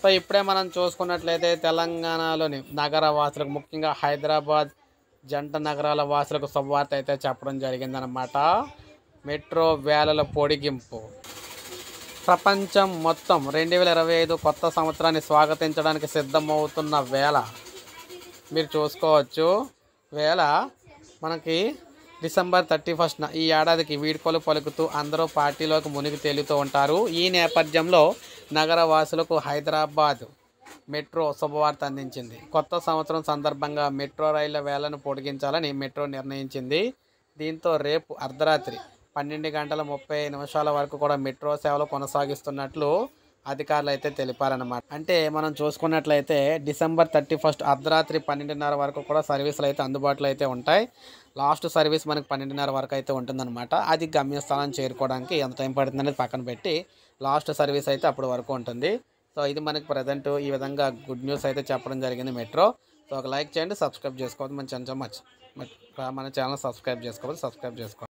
So ఇప్పుడే మనం చూసుకున్నట్లయితే తెలంగాణలోని నగర వాసులకు, ముఖ్యంగా హైదరాబాద్ జంట నగరాల వాసులకు శుభవార్త అయితే చెప్పడం జరిగిందనమాట. మెట్రో వేళల పొడిగింపు. ప్రపంచం మొత్తం 2025 కొత్త సంవత్సరాన్ని స్వాగతించడానికి సిద్ధమవుతున్న వేళ మీరు చూసుకోవచ్చు. వేళ మనకి డిసెంబర్ 31న ఈ ఏడాదికి వీడ్కోలు పలుకుతూ అందరూ పార్టీలోకి మునిగి తేలుతూ ఉంటారు. ఈ నేపథ్యంలో నగర వాసులకు హైదరాబాద్ మెట్రో శుభవార్త అందించింది. కొత్త సంవత్సరం సందర్భంగా మెట్రో రైళ్ల వేళను పొడిగించాలని మెట్రో నిర్ణయించింది. దీంతో రేపు అర్ధరాత్రి 12:30 వరకు కూడా మెట్రో సేవలు కొనసాగిస్తున్నట్లు అధికారులు అయితే తెలిపారన్నమాట. అంటే మనం చూసుకున్నట్లయితే డిసెంబర్ 31 అర్ధరాత్రి 12:30 వరకు కూడా సర్వీసులు అయితే అందుబాటులో అయితే ఉంటాయి. లాస్ట్ సర్వీస్ మనకి 12:30 వరకు అయితే ఉంటుందన్నమాట. అది గమ్యస్థానాన్ని చేరుకోవడానికి ఎంత టైం పడుతుంది అనేది పక్కన పెట్టి లాస్ట్ సర్వీస్ అయితే అప్పటి వరకు ఉంటుంది. సో ఇది మనకి ప్రజెంట్ ఈ విధంగా గుడ్ న్యూస్ అయితే చెప్పడం జరిగింది మెట్రో. సో ఒక లైక్ చేయండి, సబ్స్క్రైబ్ చేసుకోవద్దు. మన ఛానల్ సబ్స్క్రైబ్ చేసుకోవాలి.